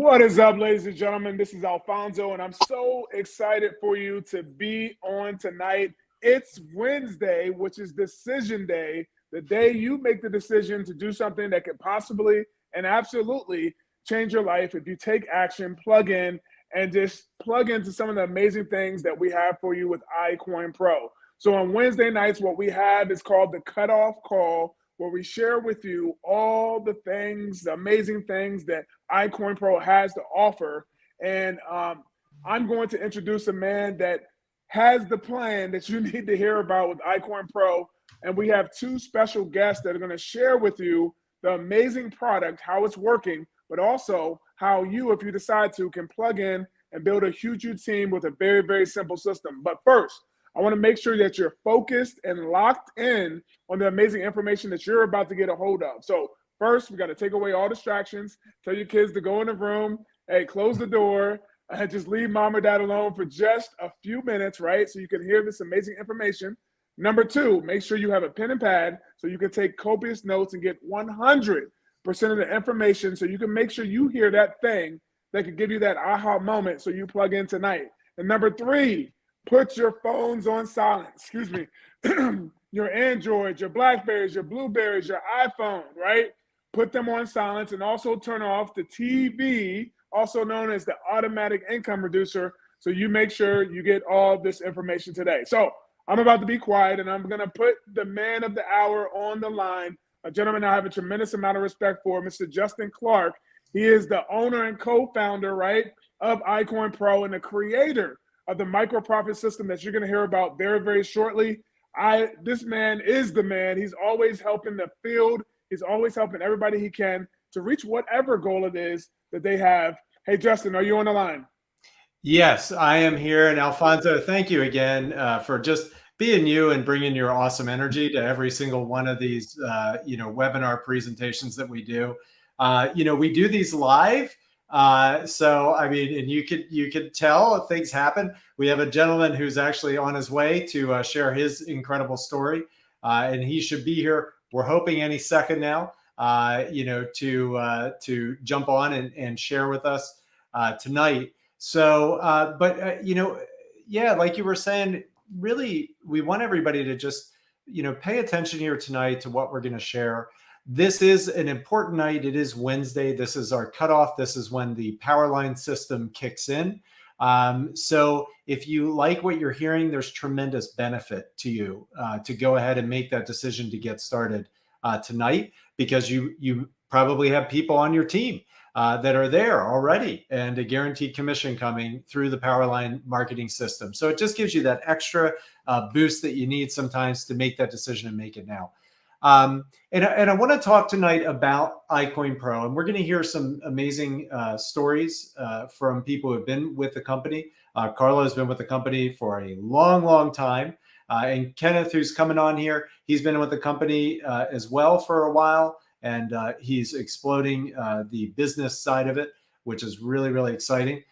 What is up, ladies and gentlemen? This is Alfonso, and I'm so excited for you to be on tonight. It's Wednesday, which is decision day, the day you make the decision to do something that could possibly and absolutely change your life if you take action, plug in, and just plug into some of the amazing things that we have for you with iCoin Pro. So on Wednesday nights, what we have is called the cutoff call, where we share with you all the things, the amazing things that iCoin Pro has to offer. And I'm going to introduce a man that has the plan that you need to hear about with iCoin Pro. And we have two special guests that are going to share with you the amazing product, how it's working, but also how you, if you decide to, can plug in and build a huge team with a very, very simple system. But first, I want to make sure that you're focused and locked in on the amazing information that you're about to get a hold of. So first, we got to take away all distractions. Tell your kids to go in the room. Hey, close the door. Just leave mom or dad alone for just a few minutes, right? So you can hear this amazing information. Number two, make sure you have a pen and pad so you can take copious notes and get 100% of the information so you can make sure you hear that thing that could give you that aha moment so you plug in tonight. And number three, put your phones on silent. Excuse me. Your Androids, your Blackberries, your Blueberries, your iPhone, right? Put them on silence, and also turn off the TV, also known as the automatic income reducer, so you make sure you get all this information today. So I'm about to be quiet, and I'm going to put the man of the hour on the line, a gentleman I have a tremendous amount of respect for, Mr. Justin Clark. He is the owner and co-founder, right, of iCoin Pro and the creator of the micro profit system that you're going to hear about very, very shortly. This man is the man. He's always helping the field. He's always helping everybody he can to reach whatever goal it is that they have. Hey, Justin, are you on the line? Yes, I am here. And Alfonso, thank you again for just being you and bringing your awesome energy to every single one of these, webinar presentations that we do. We do these live. So, I mean, and you could tell if things happen. We have a gentleman who's actually on his way to share his incredible story, and he should be here. We're hoping any second now, to jump on and share with us tonight. So, like you were saying, really, we want everybody to just, pay attention here tonight to what we're going to share. This is an important night. It is Wednesday. This is our cutoff. This is when the power line system kicks in. So if you like what you're hearing, there's tremendous benefit to you to go ahead and make that decision to get started tonight, because you probably have people on your team that are there already and a guaranteed commission coming through the Powerline marketing system. So it just gives you that extra boost that you need sometimes to make that decision and make it now. And I want to talk tonight about iCoin Pro, and we're going to hear some amazing stories from people who have been with the company. Carlo has been with the company for a long, long time. And Kenneth, who's coming on here, he's been with the company as well for a while. And he's exploding the business side of it, which is really, really exciting.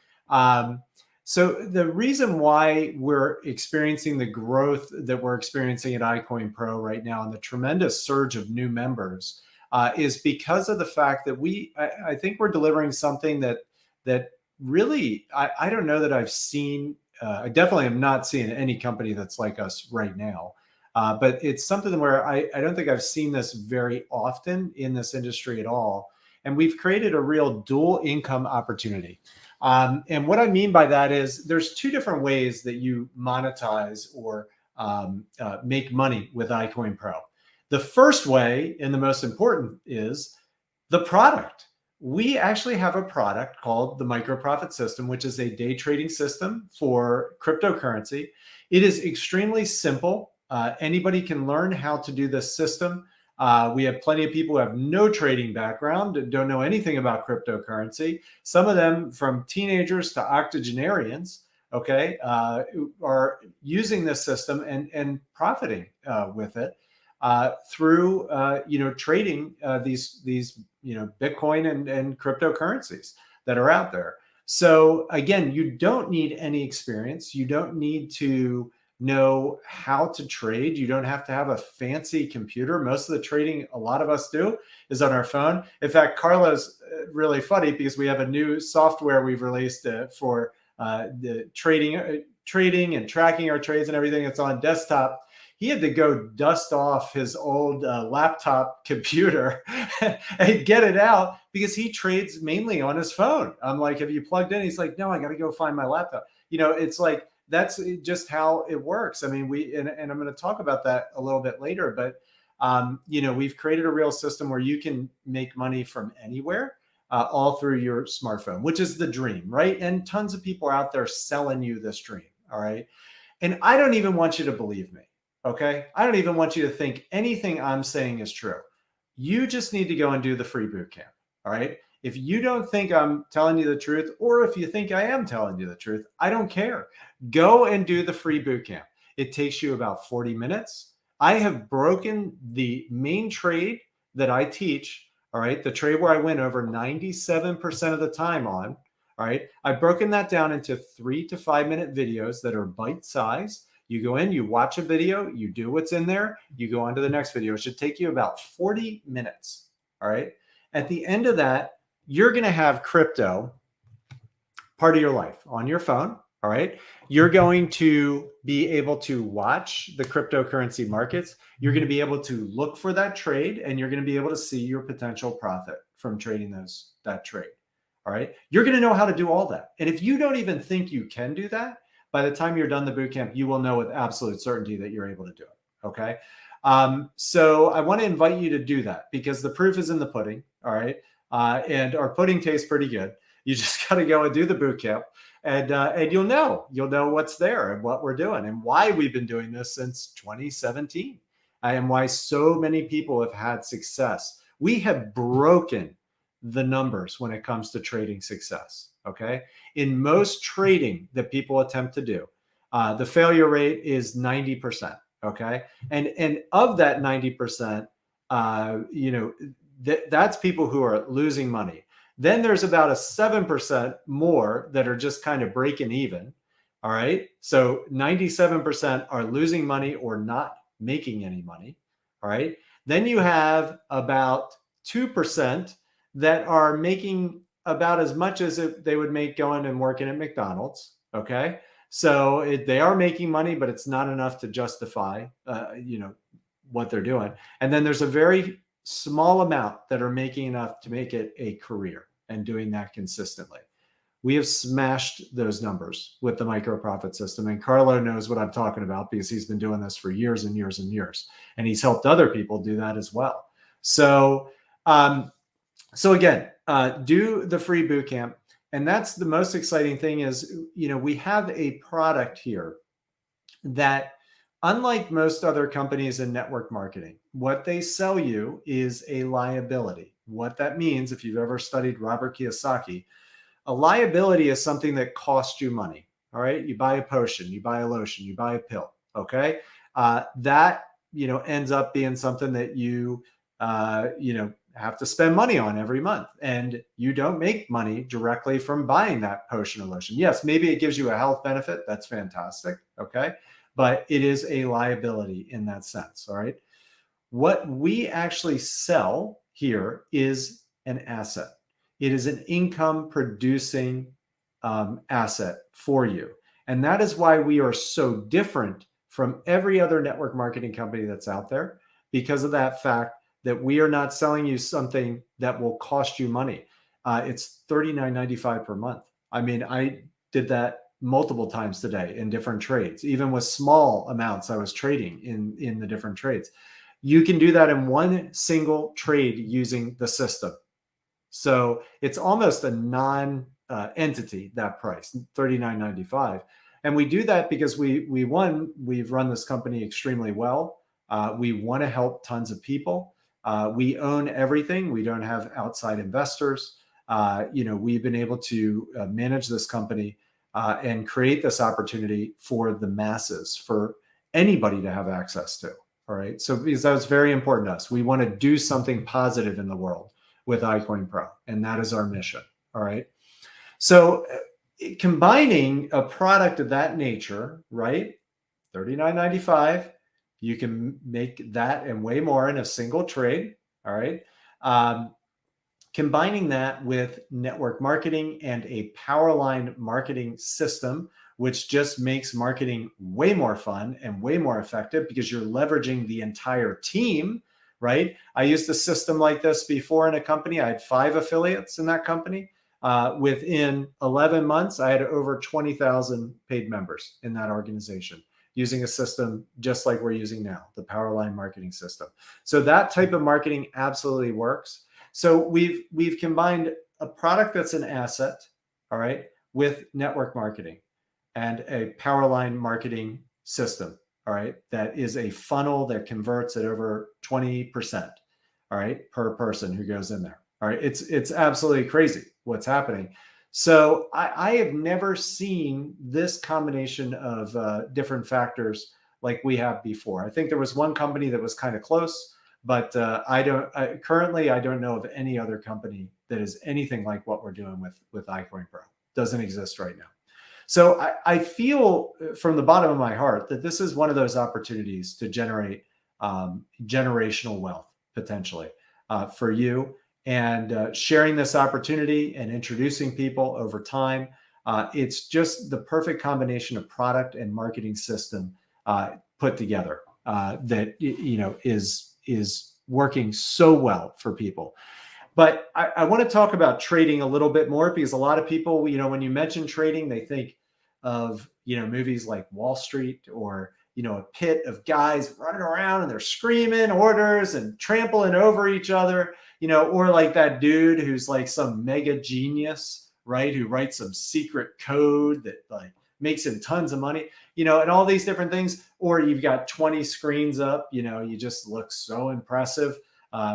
So the reason why we're experiencing the growth that we're experiencing at iCoin Pro right now and the tremendous surge of new members is because of the fact that I think we're delivering something that really, I don't know that I've seen. I definitely am not seeing any company that's like us right now. But it's something where I don't think I've seen this very often in this industry at all. And we've created a real dual income opportunity. And what I mean by that is there's two different ways that you monetize or make money with iCoin Pro. The first way, and the most important, is the product. We actually have a product called the Micro Profit System, which is a day trading system for cryptocurrency. It is extremely simple. Anybody can learn how to do this system. We have plenty of people who have no trading background and don't know anything about cryptocurrency. Some of them, from teenagers to octogenarians, are using this system and profiting with it through trading these Bitcoin and cryptocurrencies that are out there. So again, you don't need any experience. You don't need to know how to trade. You don't have to have a fancy computer. Most of the trading a lot of us do is on our phone. In fact, Carlo's really funny because we have a new software we've released for the trading and tracking our trades and everything. It's on desktop. He had to go dust off his old laptop computer and get it out because he trades mainly on his phone. I'm like, have you plugged in? He's like, no, I got to go find my laptop. It's like, that's just how it works. I mean, and I'm going to talk about that a little bit later, but we've created a real system where you can make money from anywhere, all through your smartphone, which is the dream, right? And tons of people are out there selling you this dream. All right. And I don't even want you to believe me. Okay. I don't even want you to think anything I'm saying is true. You just need to go and do the free boot camp. All right. If you don't think I'm telling you the truth, or if you think I am telling you the truth, I don't care. Go and do the free boot camp. It takes you about 40 minutes. I have broken the main trade that I teach. All right. The trade where I win over 97% of the time on. All right. I've broken that down into 3 to 5 minute videos that are bite size. You go in, you watch a video, you do what's in there, you go on to the next video. It should take you about 40 minutes. All right. At the end of that, you're going to have crypto part of your life on your phone. All right. You're going to be able to watch the cryptocurrency markets. You're going to be able to look for that trade, and you're going to be able to see your potential profit from trading that trade. All right. You're going to know how to do all that. And if you don't even think you can do that, by the time you're done the bootcamp, you will know with absolute certainty that you're able to do it. Okay. So I want to invite you to do that because the proof is in the pudding. All right. And our pudding tastes pretty good. You just got to go and do the bootcamp, and you'll know what's there and what we're doing and why we've been doing this since 2017, and why so many people have had success. We have broken the numbers when it comes to trading success. Okay. In most trading that people attempt to do, the failure rate is 90%. Okay. And of that 90%, that's people who are losing money. Then there's about a 7% more that are just kind of breaking even. All right. So 97% are losing money or not making any money. All right. Then you have about 2% that are making about as much as they would make going and working at McDonald's. Okay. So they are making money, but it's not enough to justify, what they're doing. And then there's a very small amount that are making enough to make it a career and doing that consistently. We have smashed those numbers with the micro profit system. And Carlo knows what I'm talking about because he's been doing this for years and years and years. And he's helped other people do that as well. So again, do the free bootcamp. And that's the most exciting thing is, we have a product here that, unlike most other companies in network marketing, what they sell you is a liability. What that means, if you've ever studied Robert Kiyosaki, a liability is something that costs you money. All right. You buy a potion, you buy a lotion, you buy a pill. Okay. That, ends up being something that you have to spend money on every month, and you don't make money directly from buying that potion or lotion. Yes, maybe it gives you a health benefit. That's fantastic. Okay. But it is a liability in that sense. All right. What we actually sell here is an asset. It is an income producing asset for you. And that is why we are so different from every other network marketing company that's out there, because of that fact that we are not selling you something that will cost you money. It's $39.95 per month. I mean, I did that multiple times today in different trades, even with small amounts I was trading in the different trades. You can do that in one single trade using the system. So it's almost a non-entity, that price, $39.95. And we do that because we've run this company extremely well. We want to help tons of people. We own everything. We don't have outside investors. We've been able to manage this company and create this opportunity for the masses, for anybody to have access to. All right. So because that was very important to us. We want to do something positive in the world with iCoin Pro, and that is our mission. All right. So combining a product of that nature, right, $39.95. You can make that and way more in a single trade. All right. Combining that with network marketing and a Powerline marketing system, which just makes marketing way more fun and way more effective because you're leveraging the entire team, right? I used a system like this before in a company. I had 5 affiliates in that company. Within 11 months, I had over 20,000 paid members in that organization using a system just like we're using now, the Powerline marketing system. So that type of marketing absolutely works. So we've combined a product that's an asset, all right, with network marketing and a Powerline marketing system, all right, that is a funnel that converts at over 20%, all right, per person who goes in there. All right, it's absolutely crazy what's happening. So I have never seen this combination of different factors like we have before. I think there was one company that was kind of close, but currently I don't know of any other company that is anything like what we're doing with iCoin Pro. Doesn't exist right now. So I feel from the bottom of my heart that this is one of those opportunities to generate generational wealth potentially for you. And sharing this opportunity and introducing people over time, it's just the perfect combination of product and marketing system put together that is working so well for people. But I want to talk about trading a little bit more because a lot of people, when you mention trading, they think of movies like Wall Street or a pit of guys running around and they're screaming orders and trampling over each other, or like that dude who's like some mega genius, right? Who writes some secret code that like makes him tons of money, and all these different things. Or you've got 20 screens up, you just look so impressive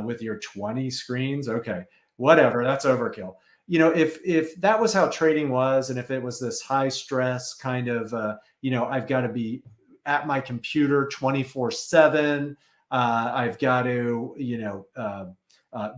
with your 20 screens. Okay, whatever, that's overkill. If that was how trading was, and if it was this high stress kind of, I've got to be at my computer 24/7. I've got to,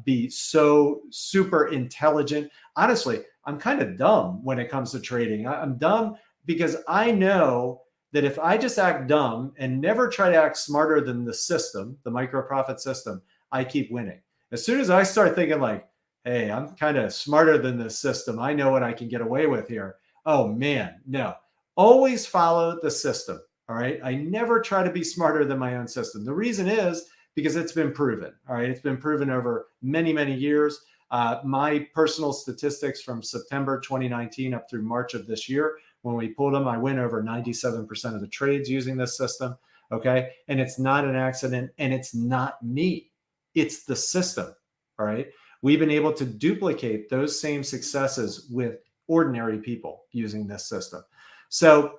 be so super intelligent. Honestly, I'm kind of dumb when it comes to trading. I'm dumb because I know that if I just act dumb and never try to act smarter than the system, the micro profit system, I keep winning. As soon as I start thinking like, hey, I'm kind of smarter than this system, I know what I can get away with here. Oh man, no. Always follow the system. All right. I never try to be smarter than my own system. The reason is because it's been proven. All right. It's been proven over many, many years. My personal statistics from September 2019 up through March of this year, when we pulled them, I win over 97% of the trades using this system. Okay. And it's not an accident and it's not me. It's the system. All right. We've been able to duplicate those same successes with ordinary people using this system. So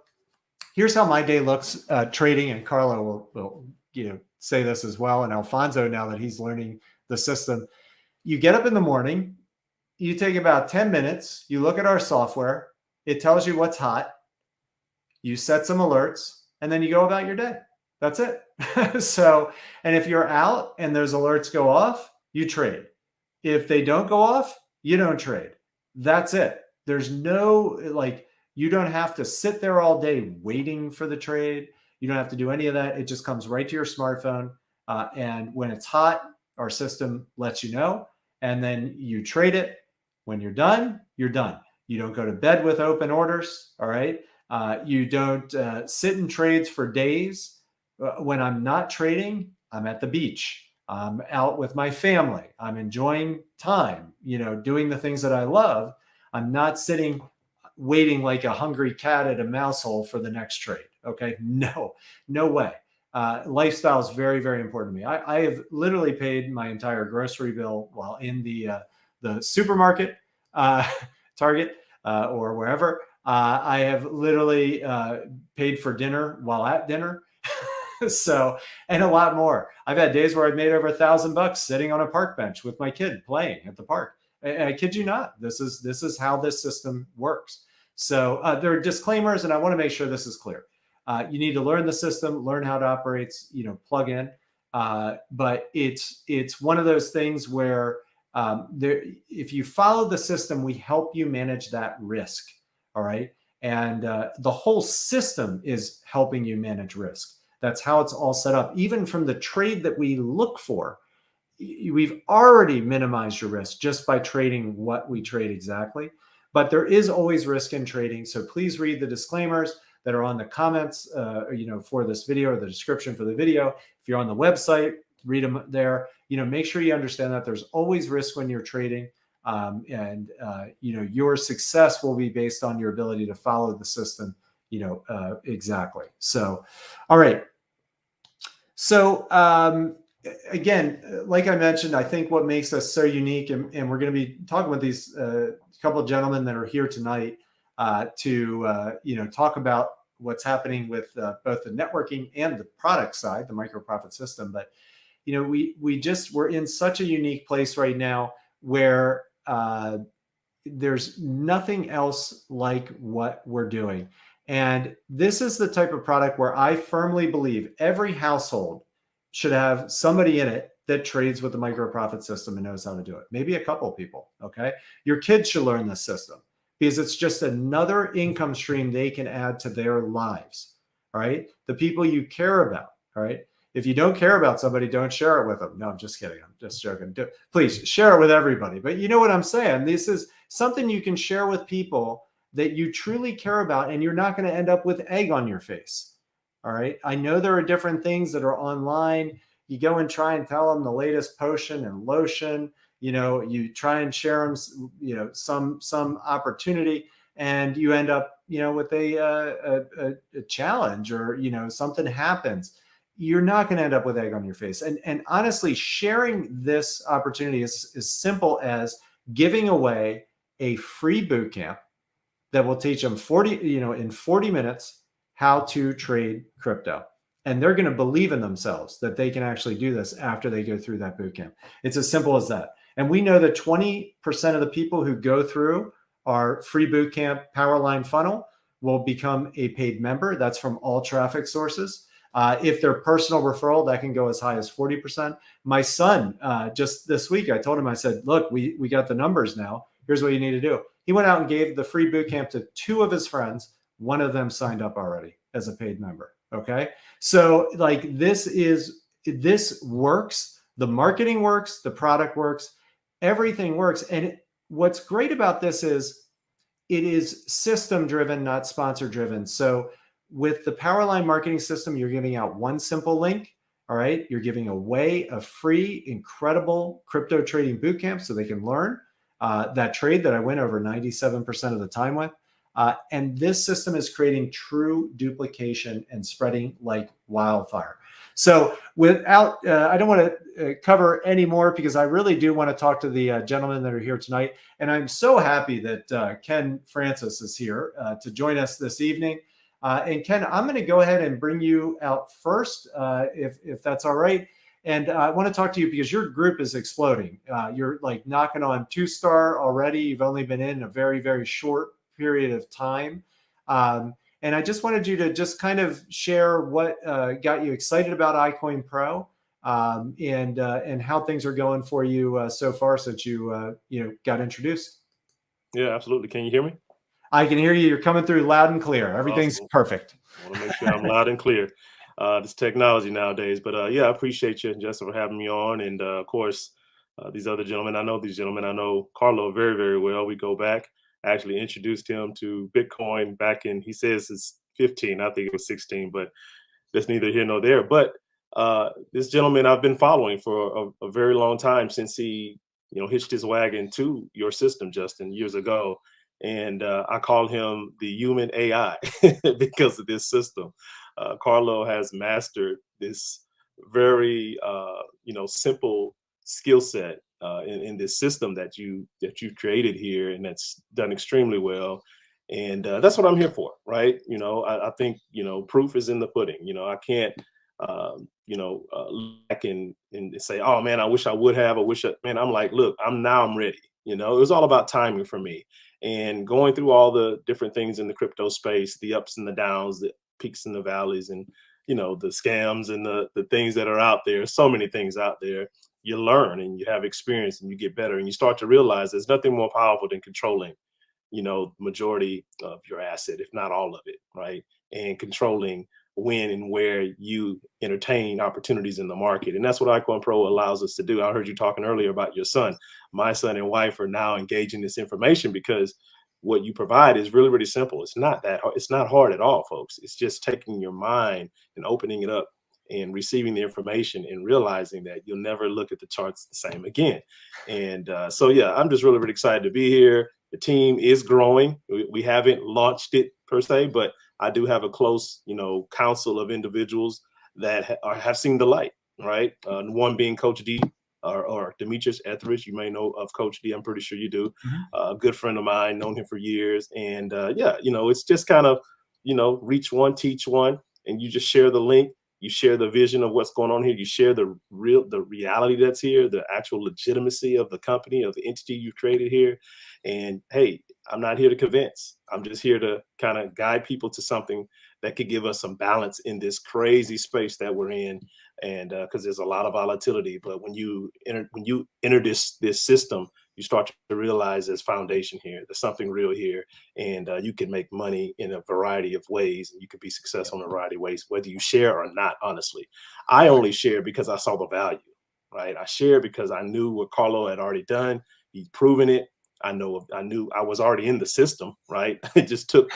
here's how my day looks trading, and Carlo will say this as well, and Alfonso, now that he's learning the system. You get up in the morning, you take about 10 minutes, you look at our software, it tells you what's hot, you set some alerts, and then you go about your day. That's it. So, and if you're out and those alerts go off, you trade. If they don't go off, you don't trade. That's it. There's no you don't have to sit there all day waiting for the trade. You don't have to do any of that. It just comes right to your smartphone. And when it's hot, our system lets you know. And then you trade it. When you're done, you're done. You don't go to bed with open orders. All right. You don't sit in trades for days. When I'm not trading, I'm at the beach. I'm out with my family. I'm enjoying time, doing the things that I love. I'm not sitting waiting like a hungry cat at a mouse hole for the next trade. Okay. No way. Lifestyle is very, very important to me. I have literally paid my entire grocery bill while in the supermarket, Target, or wherever. I have literally paid for dinner while at dinner. So, and a lot more. I've had days where I've made over $1,000 sitting on a park bench with my kid playing at the park. I kid you not. This is how this system works. So there are disclaimers, and I want to make sure this is clear. You need to learn the system, learn how it operates, plug in. But it's one of those things where if you follow the system, we help you manage that risk. All right. And the whole system is helping you manage risk. That's how it's all set up. Even from the trade that we look for, we've already minimized your risk just by trading what we trade exactly. But there is always risk in trading. So please read the disclaimers that are on the comments, for this video, or the description for the video. If you're on the website, read them there. Make sure you understand that there's always risk when you're trading. Your success will be based on your ability to follow the system, exactly. So, all right. So, again, like I mentioned, I think what makes us so unique, and we're going to be talking with these couple of gentlemen that are here tonight to talk about what's happening with both the networking and the product side, the micro profit system. But we're in such a unique place right now where there's nothing else like what we're doing. And this is the type of product where I firmly believe every household should have somebody in it that trades with the micro profit system and knows how to do it. Maybe a couple of people, okay? Your kids should learn this system because it's just another income stream they can add to their lives, all right? The people you care about, all right? If you don't care about somebody, don't share it with them. No, I'm just kidding. I'm just joking. Please share it with everybody. But you know what I'm saying? This is something you can share with people that you truly care about, and you're not going to end up with egg on your face. All right. I know there are different things that are online. You go and try and tell them the latest potion and lotion. You try and share them, some opportunity, and you end up, with a challenge, or something happens. You're not going to end up with egg on your face. And honestly, sharing this opportunity is as simple as giving away a free boot camp that will teach them in 40 minutes how to trade crypto. And they're going to believe in themselves that they can actually do this after they go through that boot camp. It's as simple as that. And we know that 20% of the people who go through our free boot camp Powerline funnel will become a paid member. That's from all traffic sources. If they're personal referral, that can go as high as 40%. My son, just this week, I told him, I said, look, we got the numbers now. Here's what you need to do. He went out and gave the free boot camp to 2 of his friends. One of them signed up already as a paid member. Okay. So this works. The marketing works. The product works. Everything works. And what's great about this is it is system driven, not sponsor driven. So with the Powerline marketing system, you're giving out one simple link. All right. You're giving away a free, incredible crypto trading bootcamp so they can learn that trade that I win over 97% of the time with. And this system is creating true duplication and spreading like wildfire. So without, I don't want to cover any more because I really do want to talk to the gentlemen that are here tonight. And I'm so happy that Ken Francis is here to join us this evening. And Ken, I'm going to go ahead and bring you out first, if that's all right. And I want to talk to you because your group is exploding. You're like knocking on 2-star already. You've only been in a very, very short period of time. And I just wanted you to just kind of share what got you excited about iCoin Pro and how things are going for you so far since you got introduced. Yeah, absolutely. Can you hear me? I can hear you. You're coming through loud and clear. Everything's awesome. Perfect. I want to make sure I'm loud and clear. This technology nowadays. But yeah, I appreciate you, Justin, for having me on. And of course, these other gentlemen. I know these gentlemen. I know Carlo very, very well. We go back. I actually introduced him to Bitcoin back in, he says it's 15. I think it was 16, but that's neither here nor there. But this gentleman I've been following for a very long time since he, hitched his wagon to your system, Justin, years ago. And I call him the human AI because of this system. Carlo has mastered this very, simple skill set in this system that you've created here, and that's done extremely well. And that's what I'm here for, right? I think proof is in the pudding. I can't look and say, oh man, I wish I would have. Man, I'm like, look, I'm ready. It was all about timing for me. And going through all the different things in the crypto space, the ups and the downs, the peaks and the valleys, and the scams and the things that are out there. So many things out there. You learn and you have experience and you get better, and you start to realize there's nothing more powerful than controlling majority of your asset, if not all of it, right? And controlling when and where you entertain opportunities in the market. And that's what iCoin Pro allows us to do. I heard you talking earlier about your son. My son and wife are now engaging this information because what you provide is really, really simple. It's not that hard. It's not hard at all, folks. It's just taking your mind and opening it up and receiving the information and realizing that you'll never look at the charts the same again. And so, yeah, I'm just really, really excited to be here. The team is growing. We haven't launched it per se, but I do have a close, council of individuals that have seen the light, right? One being Coach D, or Demetrius Etheridge. You may know of Coach D. I'm pretty sure you do. A good friend of mine, known him for years. And it's just kind of, reach one, teach one, and you just share the link. You share the vision of what's going on here. You share the reality that's here, the actual legitimacy of the company, of the entity you've created here. And hey, I'm not here to convince. I'm just here to kind of guide people to something that could give us some balance in this crazy space that we're in. And because there's a lot of volatility, but when you enter this system, you start to realize there's foundation here. There's something real here, and you can make money in a variety of ways, and you can be successful in a variety of ways, whether you share or not. Honestly, I only share because I saw the value. Right? I shared because I knew what Carlo had already done. He'd proven it. I knew I was already in the system, right? It just took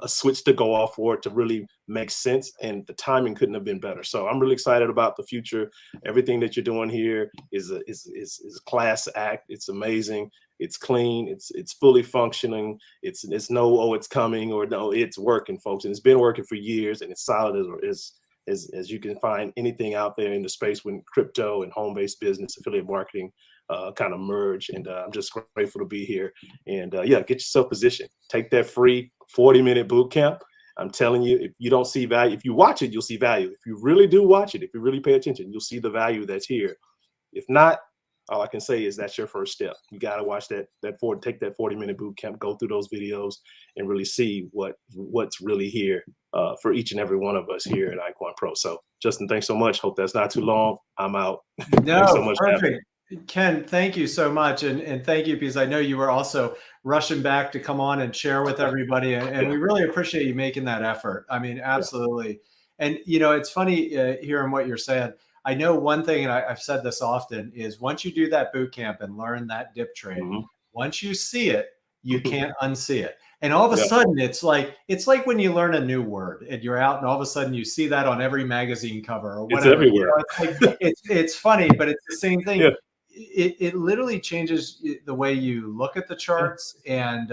a switch to go off for it to really make sense, and the timing couldn't have been better. So I'm really excited about the future. Everything that you're doing here is a class act. It's amazing. It's clean. It's fully functioning. It's no, oh, it's coming, or no, it's working, folks, and it's been working for years, and it's solid as you can find anything out there in the space when crypto and home-based business, affiliate marketing kind of merge. And I'm just grateful to be here. And get yourself positioned. Take that free 40-minute boot camp. I'm telling you, if you don't see value, if you watch it, you'll see value. If you really do watch it, if you really pay attention, you'll see the value that's here. If not, all I can say is that's your first step. You got to watch take that 40-minute boot camp, go through those videos, and really see what's really here for each and every one of us here at iCoin Pro. So, Justin, thanks so much. Hope that's not too long. I'm out. No, thanks so much. Perfect. Ken, thank you so much. And thank you, because I know you were also rushing back to come on and share with everybody. And we really appreciate you making that effort. I mean, absolutely. Yeah. And, it's funny hearing what you're saying. I know one thing, and I've said this often, is once you do that boot camp and learn that dip trade, once you see it, you can't unsee it. And all of a sudden, it's like when you learn a new word and you're out, and all of a sudden you see that on every magazine cover or whatever. It's everywhere. It's funny, but it's the same thing. Yeah. It literally changes the way you look at the charts and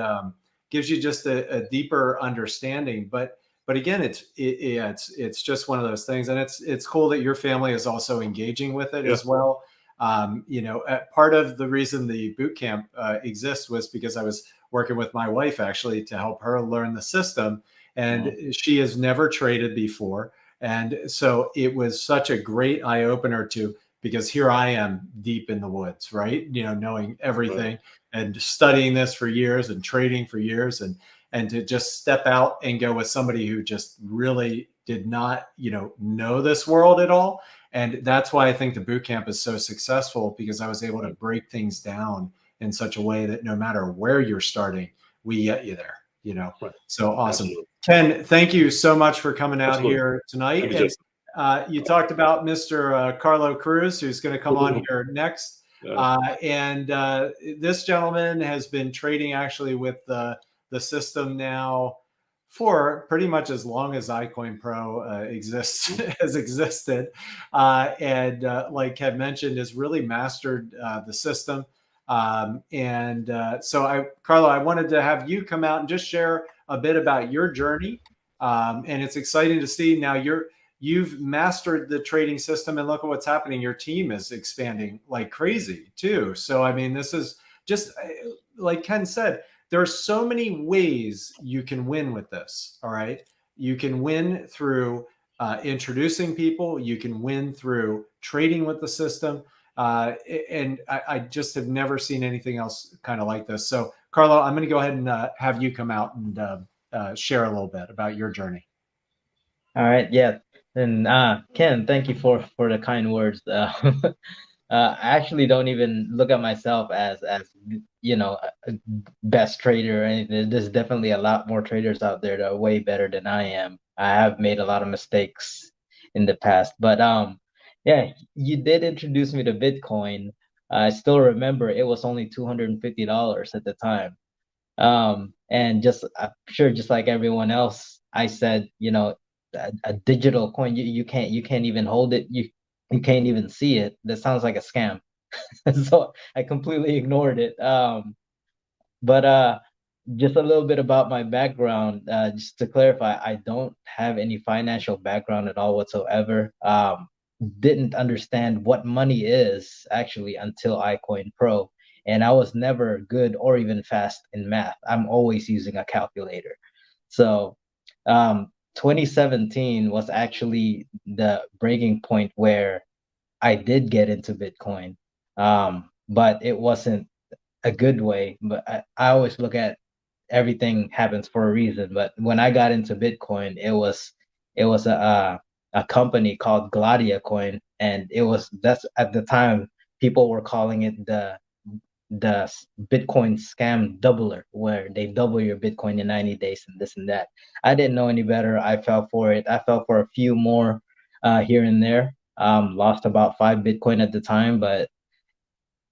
gives you just a deeper understanding. But again, it's just one of those things, and it's cool that your family is also engaging with it as well. Part of the reason the boot camp exists was because I was working with my wife actually to help her learn the system, and she has never traded before, and so it was such a great eye opener because here I am deep in the woods, right? Knowing everything and studying this for years and trading for years, and to just step out and go with somebody who just really did not, know this world at all. And that's why I think the boot camp is so successful, because I was able to break things down in such a way that no matter where you're starting, we get you there, So awesome. Absolutely. Ken, thank you so much for coming out here tonight. And you talked about Mr. Carlo Cruz, who's going to come on here next. And this gentleman has been trading actually with the system now for pretty much as long as iCoin Pro has existed. And like Ken mentioned, has really mastered the system. So Carlo, I wanted to have you come out and just share a bit about your journey. And it's exciting to see now you've mastered the trading system, and look at what's happening. Your team is expanding like crazy too. So, I mean, this is just like Ken said, there are so many ways you can win with this. All right. You can win through introducing people. You can win through trading with the system. And I just have never seen anything else kind of like this. So, Carlo, I'm going to go ahead and have you come out and share a little bit about your journey. All right. Yeah. And Ken, thank you for the kind words. I actually don't even look at myself as a best trader or anything. There's definitely a lot more traders out there that are way better than I am. I have made a lot of mistakes in the past, but yeah, you did introduce me to Bitcoin. I still remember it was only $250 at the time. And just I'm sure just like everyone else, I said, a digital coin, you can't even hold it. You can't even see it. That sounds like a scam. So I completely ignored it. But just a little bit about my background, just to clarify, I don't have any financial background at all whatsoever. Didn't understand what money is actually until iCoin Pro, and I was never good or even fast in math. I'm always using a calculator. So, 2017 was actually the breaking point where I did get into Bitcoin, but it wasn't a good way. But I always look at everything happens for a reason. But when I got into Bitcoin, it was a company called Gladia Coin, and that's at the time people were calling it the Bitcoin scam doubler, where they double your Bitcoin in 90 days and this and that. I didn't know any better. I fell for it. I fell for a few more here and there. Lost about 5 Bitcoin at the time, but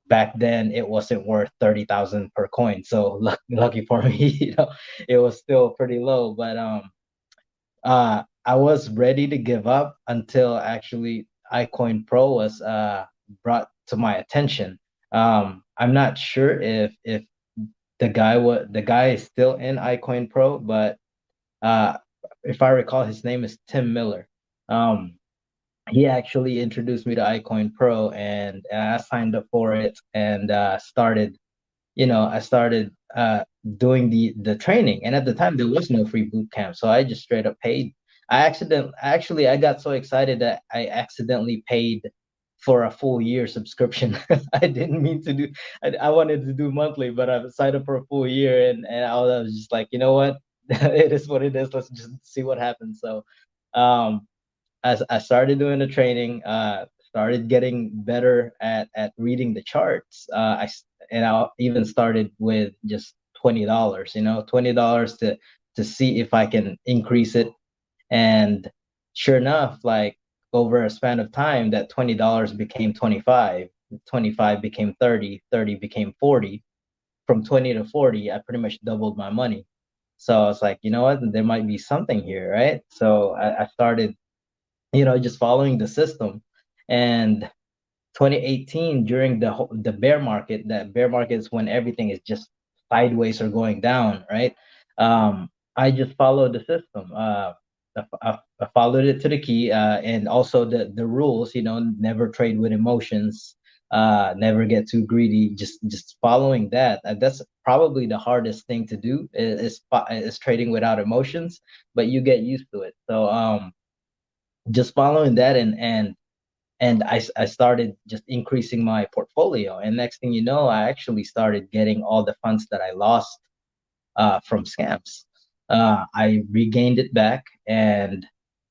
back then it wasn't worth 30,000 per coin. So lucky for me, it was still pretty low. But I was ready to give up until actually iCoin Pro was brought to my attention. I'm not sure if the guy is still in iCoin Pro, but uh, if I recall, his name is Tim Miller. Um, he actually introduced me to iCoin Pro, and I signed up for it and I started doing the training. And at the time there was no free boot camp, so I just straight up paid. I got so excited that I accidentally paid for a full year subscription. I didn't mean to do. I wanted to do monthly, but I signed up for a full year, and I was just like, you know what, it is what it is. Let's just see what happens. So, um, as I started doing the training, started getting better at reading the charts. I even started with just $20, $20 to see if I can increase it. And sure enough, like over a span of time, that $20 became 25, 25 became 30, 30 became 40. From 20 to 40, I pretty much doubled my money. So I was like, you know what, there might be something here, right? So I started just following the system. And 2018, during the bear market, that bear market is when everything is just sideways or going down, right? I just followed the system. I followed it to the key, and also the rules. Never trade with emotions. Never get too greedy. Just following that. That's probably the hardest thing to do is trading without emotions, but you get used to it. So just following that, and I started just increasing my portfolio, and next thing you know, I actually started getting all the funds that I lost from scams. I regained it back, and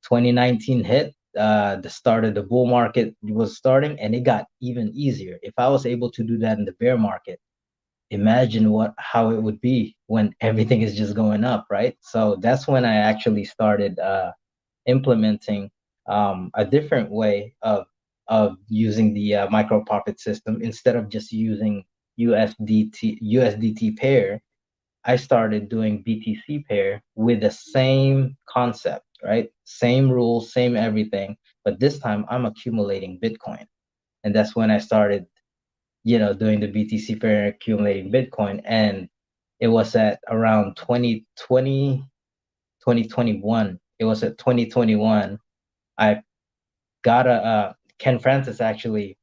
2019 hit. The start of the bull market was starting, and it got even easier. If I was able to do that in the bear market, imagine how it would be when everything is just going up, right? So that's when I actually started implementing a different way of using the micro profit system. Instead of just using USDT pair, I started doing BTC pair with the same concept, right? Same rules, same everything, but this time I'm accumulating Bitcoin. And that's when I started, doing the BTC pair, accumulating Bitcoin. And it was at around 2020, 2021. It was at 2021. I got Ken Francis actually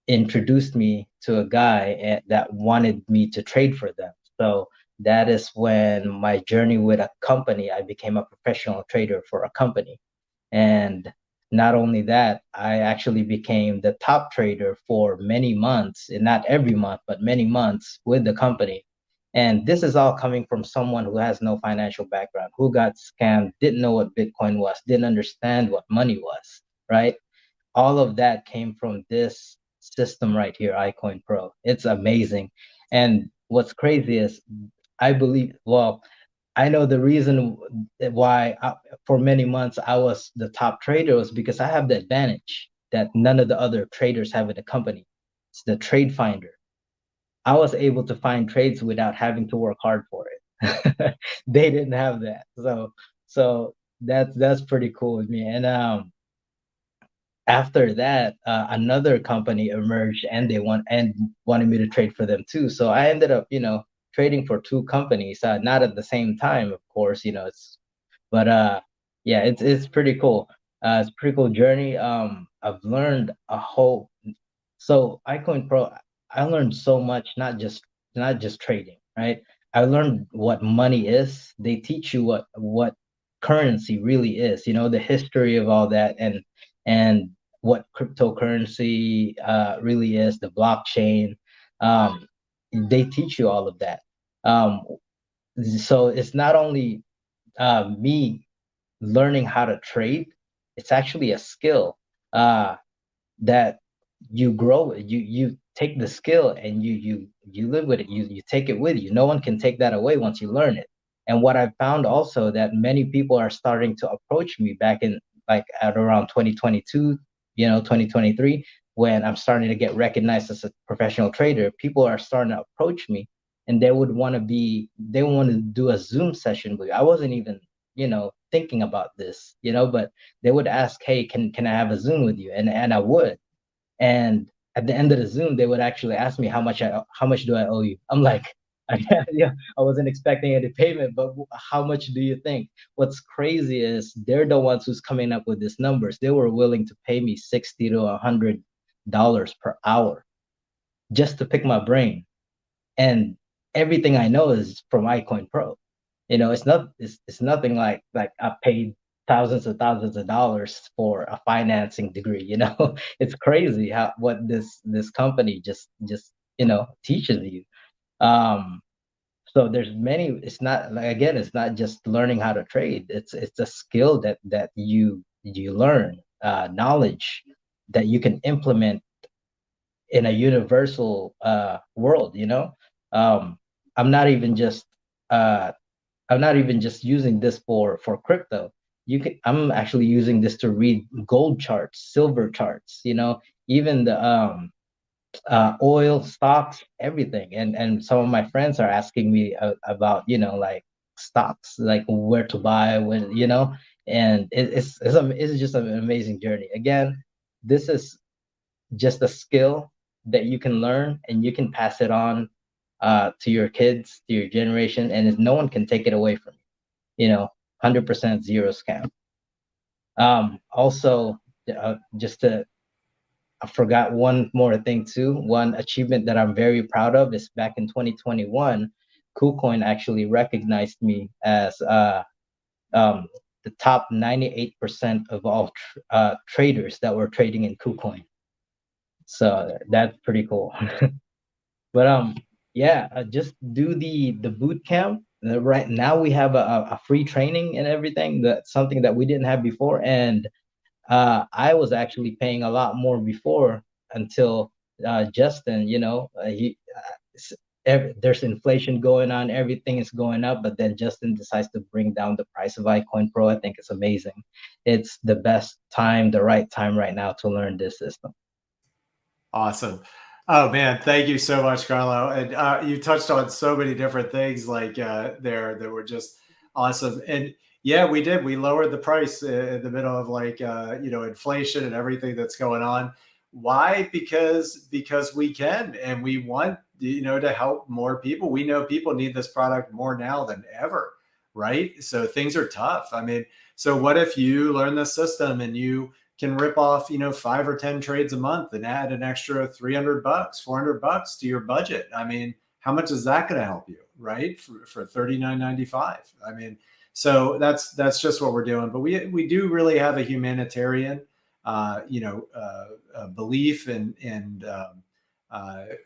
introduced me to a guy that wanted me to trade for them. So that is when my journey with a company, I became a professional trader for a company. And not only that, I actually became the top trader for many months, and not every month, but many months with the company. And this is all coming from someone who has no financial background, who got scammed, didn't know what Bitcoin was, didn't understand what money was, right? all of that came from this system right here, iCoin Pro. It's amazing. And what's crazy is I believe, well, I know the reason why for many months I was the top trader was because I have the advantage that none of the other traders have in the company. It's the trade finder. I was able to find trades without having to work hard for it. They didn't have that. So that's pretty cool with me. And after that, another company emerged and they wanted me to trade for them too. So I ended up, trading for two companies, not at the same time, of course, but yeah, it's pretty cool. It's a pretty cool journey. I've learned a whole, so iCoin Pro, I learned so much, not just trading, right? I learned what money is. They teach you what currency really is, the history of all that, and what cryptocurrency really is, the blockchain. Um, they teach you all of that. Um, so it's not only me learning how to trade, it's actually a skill that you grow with. You take the skill and you live with it. You take it with you. No one can take that away once you learn it. And what I found also that many people are starting to approach me back in, like, at around 2022, 2023, when I'm starting to get recognized as a professional trader. People are starting to approach me, and they want to do a Zoom session with you. I wasn't even thinking about this, but they would ask, hey, can I have a Zoom with you? And I would. And at the end of the Zoom, they would actually ask me how much do I owe you? I'm like, yeah, I wasn't expecting any payment, but how much do you think? What's crazy is they're the ones who's coming up with these numbers. They were willing to pay me $60 to $100 per hour just to pick my brain. And everything I know is from iCoin Pro. It's nothing like I paid thousands of dollars for a financing degree. It's crazy what this company just teaches you. Um, so there's many. It's not, like, again, it's not just learning how to trade. It's a skill that you learn, knowledge that you can implement in a universal world. Um, I'm not even just uh, I'm not even just using this for crypto. I'm actually using this to read gold charts, silver charts, even the oil stocks, everything. And some of my friends are asking me about, like, stocks, like where to buy, and it's just an amazing journey. Again, this is just a skill that you can learn and you can pass it on to your kids, to your generation, and no one can take it away from you. 100% zero scam. Also, just to I forgot one more thing too. One achievement that I'm very proud of is back in 2021, KuCoin actually recognized me as um, the top 98% of all traders that were trading in KuCoin. So that's pretty cool. But yeah, just do the boot camp. Right now we have a free training and everything. That's something that we didn't have before, and I was actually paying a lot more before until Justin. There's inflation going on, everything is going up, but then Justin decides to bring down the price of iCoin Pro. I think it's amazing. It's the best time, the right time right now to learn this system. Awesome. Oh man, thank you so much, Carlo. And you touched on so many different things there that were just awesome. And yeah, we did. We lowered the price in the middle of inflation and everything that's going on. Why? Because we can, and we want to help more people. We know people need this product more now than ever, right? So things are tough. I mean, so what if you learn the system and you can rip off 5 or 10 trades a month and add an extra $300, $400 to your budget? I mean, how much is that going to help you, right? For $39.95. I mean, so that's just what we're doing. But we do really have a humanitarian, belief and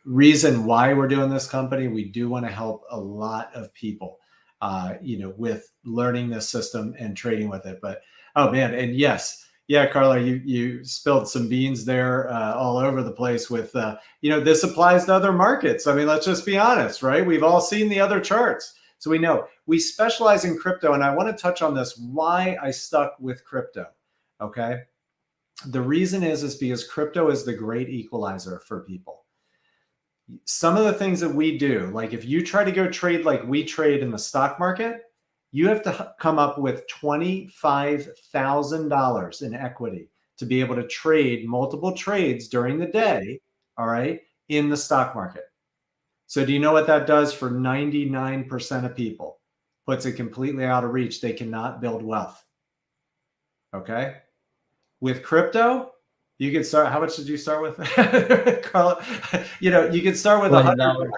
reason why we're doing this company. We do want to help a lot of people, with learning this system and trading with it. But oh man, and yes, Yeah, Carla, you spilled some beans there all over the place with, this applies to other markets. I mean, let's just be honest, right? We've all seen the other charts. So we know we specialize in crypto. And I want to touch on this, why I stuck with crypto. Okay. The reason is because crypto is the great equalizer for people. Some of the things that we do, like if you try to go trade like we trade in the stock market, you have to come up with $25,000 in equity to be able to trade multiple trades during the day, all right, in the stock market. So do you know what that does for 99% of people? Puts it completely out of reach. They cannot build wealth. Okay. With crypto, you can start. How much did you start with, Carla? You can start with $100.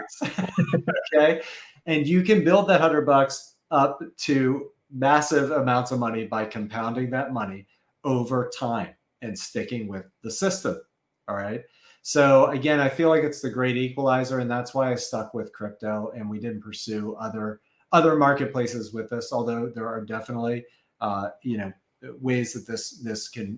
Okay. And you can build that $100 up to massive amounts of money by compounding that money over time and sticking with the system. All right. So again, I feel like it's the great equalizer, and that's why I stuck with crypto, and we didn't pursue other marketplaces with this, although there are definitely ways that this can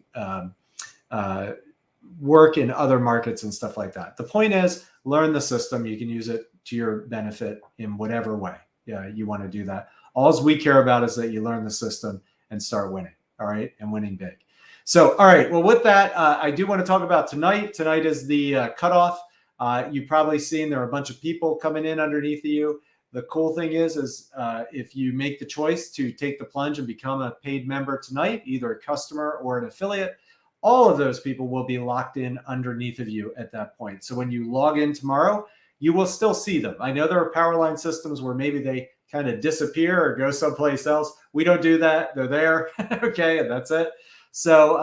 work in other markets and stuff like that. The point is, learn the system. You can use it to your benefit in whatever way you want to do that. All we care about is that you learn the system and start winning. All right. And winning big. So, all right. Well, with that, I do want to talk about tonight. Tonight is the cutoff. You've probably seen there are a bunch of people coming in underneath of you. The cool thing is if you make the choice to take the plunge and become a paid member tonight, either a customer or an affiliate, all of those people will be locked in underneath of you at that point. So when you log in tomorrow, you will still see them. I know there are power line systems where maybe they kind of disappear or go someplace else. We don't do that. They're there. Okay. And that's it. So,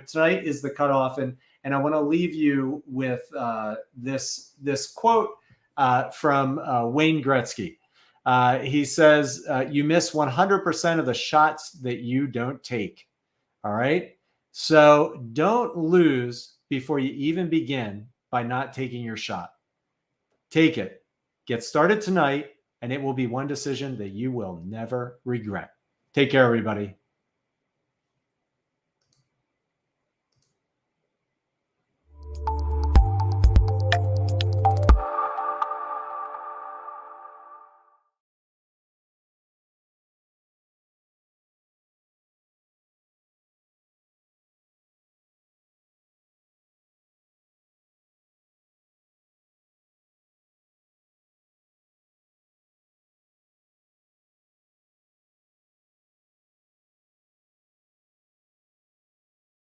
tonight is the cutoff. And I want to leave you with this quote from Wayne Gretzky. He says, you miss 100% of the shots that you don't take. All right. So don't lose before you even begin by not taking your shot. Take it. Get started tonight, and it will be one decision that you will never regret. Take care, everybody.